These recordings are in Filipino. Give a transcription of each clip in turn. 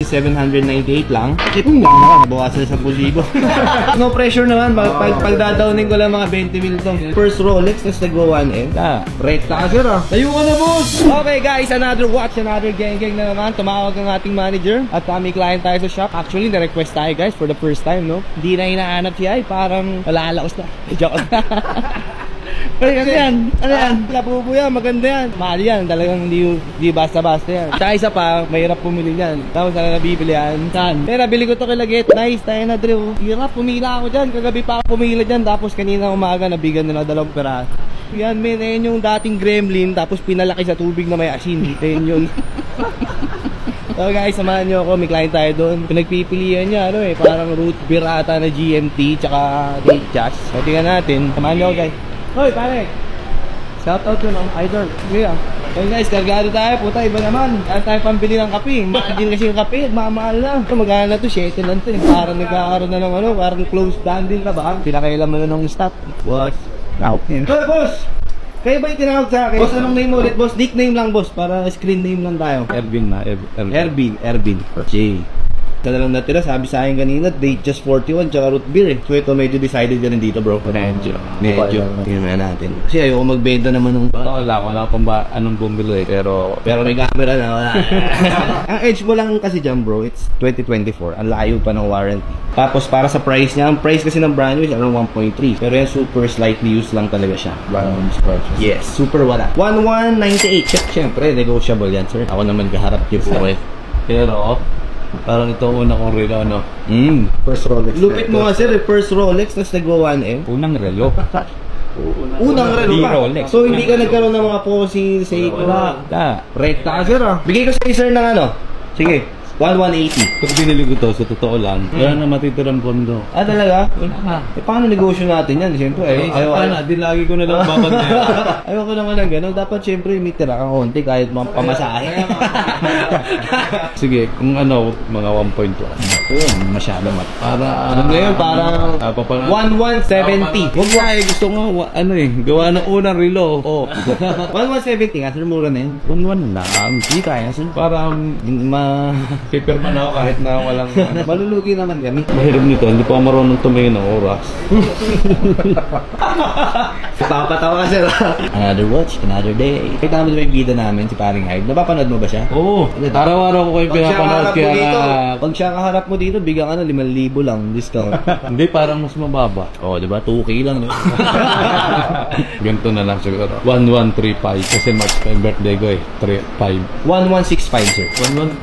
798 lang. Ipong lang naman, nabawasan sa 10,000. No pressure naman, pagdadownin ko lang mga 20 mil to. First Rolex, tapos nag-go 1M. Rekta ka sir ah. Tayo ka na boss! Okay guys, another watch, another gang na naman. Tumawag ang ating manager at may client tayo sa shop. Actually, na-request tayo guys for the first time, no? Hindi na hinahanap siya ay parang malalaos na. Joke. Ay, ano yan? Ano yan? Labubo yan, maganda yan. Mahal yan, talagang hindi basta-basta yan. Tsaka isa pa, mahirap pumili yan. Tapos na nabibili yan. Saan? Pero nabili ko to kay Laget. Nice, tayo na Drew. Hirap, pumila ako dyan. Kagabi pa ako pumila dyan. Tapos kanina umaga, nabigyan na 2 peraso. Yan, men, yan yung dating gremlin. Tapos pinalaki sa tubig na may asin. Yan yun. So guys, samahan nyo ako, may client tayo doon. Pinagpipilian niya, ano eh, parang root beer ata na GMT, tsaka Date Jazz. So tingnan natin, samahan nyo ako guys. Hoy pare, shoutout ko ng idol. Sige ah. So guys, kargado tayo, puta, iba naman. Kaya tayo pambili ng kape. Mahal din kasi yung kape, mamahal lang. Ito, magkano na to, 7 lang to. Parang nagkakaroon na ng ano, parang closed down din ka ba? Pinakailan mo ng stock. Boss, out. Hoy boss! Kayo ba yung tinawag sa akin? Boss, anong name ulit, boss? Nickname lang, boss, para screen name lang tayo. Ervin na, Ervin. J. Ito na lang natira, sabi sa akin kanina, Date Just 41, tsaka root beer eh. So ito, medyo decided ka rin dito, bro. Medyo. Tingnan natin. Kasi ayoko magbenta naman ng... Wala akong anong bumili eh. Pero may camera na, wala. Ang edge mo lang kasi dyan, bro, it's 2024. Ang layo pa ng warranty. Tapos para sa price niya, ang price kasi ng brand new is around 1.3. Pero yan, super slightly used lang talaga siya. Yes, super wala. 1198. Siyempre, negotiable yan, sir. Ako naman kaharap tips ako eh. Pero parang ito una kong relo, no? First Rolex. Lupit mo nga sir, first Rolex, tapos nag-go 1M. Unang relo. Unang relo pa. Rolex. So hindi ka nagkaroon ng mga Posi, Seiko. Rekta ka sir ah. Bigay ko sa sir ng ano. Sige, 1180. Pag binili ko to, sa totoo lang, wala na matitirang pondo. Ah, talaga? Eh, paano negosyo natin yan? Siyempre, di lagi ko na lang babagay. Ayoko naman ng gano'n. Dapat siyempre may tira ka konti kahit mga pamasahe. Sige, kung ano, mga 1.2. Yun, masyado mat. Para, ano ngayon, parang 1170. Huwag nga eh, gusto nga, ano eh, gawa ng unang relo. 1170 nga, sir, mura na yun. 1.1 lang. Hindi kaya, sir. Parang, paperman ako kahit na walang malulugi naman kami. Mahirap nito, hindi pa marunong tumingin ng oras. Papatawa ka sir. Another watch, another day. Kita naman yung bida namin, si Paring Hyde. Napapanood mo ba siya? Oo. Araw-araw ko kayo pinapanood kaya... Pag siya kaharap mo dito, bigyan ka na 5,000 lang discount. Hindi, parang mas mababa. Oo, di ba? 2K lang. Ganito na lang siguro. 1135 kasi March pa yung birthday ko eh. 35. 1165 sir.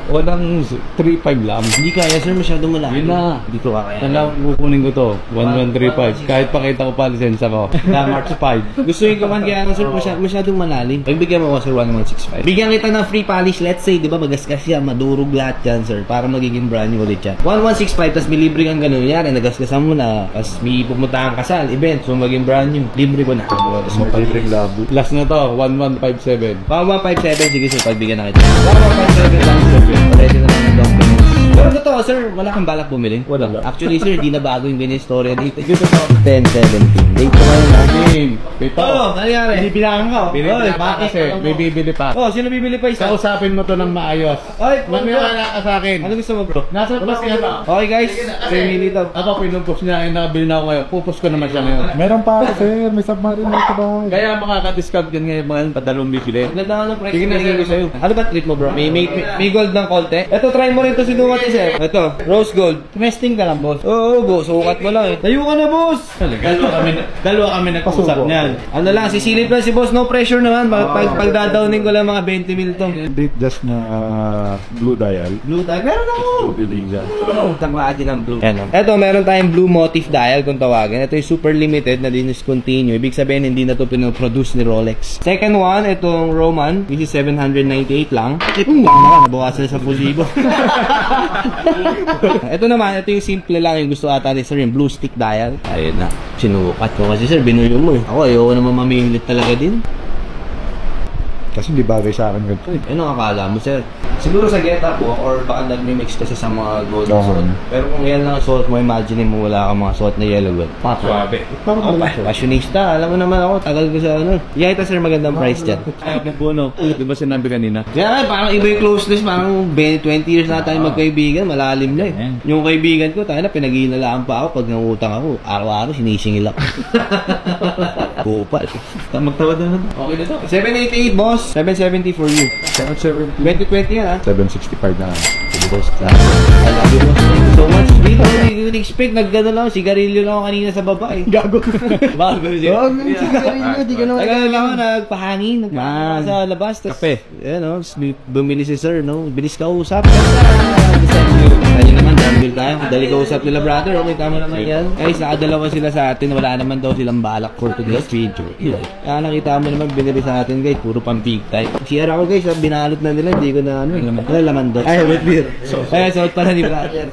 Walang 35 lang. Hindi kaya sir, masyado malaki. Yun na. Dito ka kaya. Talagang kukunin ko to. 1135. Kahit pakita ko pa lisensya ko. Na March 5. Gusto yung kaman kaya sir, masyadong malalim. Pagbigyan mo ko sir 1165. Bigyan kita ng free polish. Let's say, di ba magasgas yan, madurog lahat yan sir. Para magiging brand new ulit yan. 1165, tas may libre kang ganun. Yan, nagasgasan mo na. Tas may pumunta kang kasal, event, so maging brand new. Libre ko na. Tas libreng labo. Last na to, 1157. 1157, sige sir, pagbigyan na kita. 1157 lang sir. Pwede na lang ng documents. Pero totoo sir, wala kang balak bumili? Wala. Actually sir, di na bago yung ganyan story dito. 10-17. Date ko ngayon natin. Ito. Nangyari? Binibilangan ka. Binibilangan pa kasi may bibili pa. Sino bibili pa isa? Kausapin mo to ng maayos. Ay, maniwala ka sa akin. Ano gusto mo bro? Nasa plus ka ba? Okay guys, 10 minutes daw. Ako pinupost niya, nakabili na ako ngayon. Pupos ko naman siya ngayon. Meron pa ako sir, may submarine dito ba? Kaya makaka-discount yan ngayon mga padalong bibili. Ganda ng price. Sige na ko sa'yo. Ano ba treat mo bro? May gold ng konti? Ito, try mo rin to sinukat sir. Ito, rose gold. Tumesting ka lang boss. Oo, boss. Sukat mo lang eh. Tayo ka na boss. Dalawa kami nag-usap niyan. Ano lang, sisilip lang si boss. No pressure naman. Pagdadownin ko lang mga 20 mil to. Date just na blue dial. Blue dial? Meron ako. Tanglaan ng blue. Ano? Ito, meron tayong blue motif dial kung tawagin. Ito yung super limited na discontinue. Ibig sabihin, hindi na ito pinoproduce ni Rolex. Second one, itong Roman. This is 798 lang. Ipong lang naman. Nabawasan sa 10,000. Ito naman, ito yung simple lang yung gusto ata ni sir, yung blue stick dial. Ayun na, sinukat ko kasi sir, binuyo mo eh. Ako, ayoko naman maminglit talaga din. Kasi hindi bagay sa akin ganito eh. Ano akala mo sir? Siguro sa get-up mo, or baka nag-mix kasi sa mga gold Oo. suot. Pero kung yan lang ang suot mo, imagine mo wala kang mga suot na yellow gold. Swabe. Parang Oh, malaki. fashionista. Alam mo naman ako, tagal ko sa ano. Ita sir, magandang price dyan. Ayaw na Bono. Di ba sinabi kanina? Kaya nga, parang iba yung closeness, parang 20 years na tayo magkaibigan, malalim na eh. Yung kaibigan ko, tayo na, pinag-iinalaan pa ako pag nangutang ako. Araw-araw, sinisingil ako. Kupal. Magtawad na naman. Okay na to. 788 boss, 770 for you. 2020 yan ha. 765 na. Boss. I love you boss. Thank you so much. Dito, hindi ko expect, nag-gano lang, sigarilyo lang ako kanina sa baba eh. Gago. Bago siya. Sigarilyo, di ka naman. Tagal ako, nagpahangin, nagpahangin sa labas. Tas, Kape. Yan o, bumili si sir, no? Bilis ka usap. Tayo naman, dumbbell tayo. Dali ka usap nila brother, okay, tama naman yan. Guys, nakadalawa sila sa atin, wala naman daw silang balak for today's video. Kaya nakita mo naman, binili sa atin guys, puro pampig type. Share ako guys, binalot na nila, hindi ko na ano. Wala laman doon. Ay, root beer. Ay, sold pala ni brother.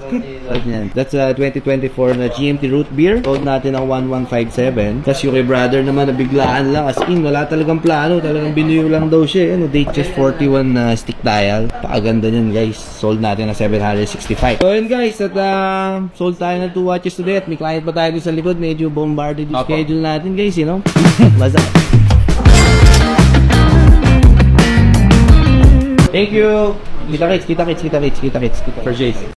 That's 2024 na GMT root beer. Sold natin ang 1157. Tapos yung kay brother naman, nabiglaan lang. As in, wala talagang plano. Talagang binuyo lang daw siya. Ano, date just 41 na stick dial. Pakaganda niyan guys. Sold natin na 765. So yun guys, at sold tayo ng 2 watches today. At may client pa tayo sa likod. Medyo bombarded yung schedule natin guys, you know. Basta. Thank you. Kita kits. Purchase.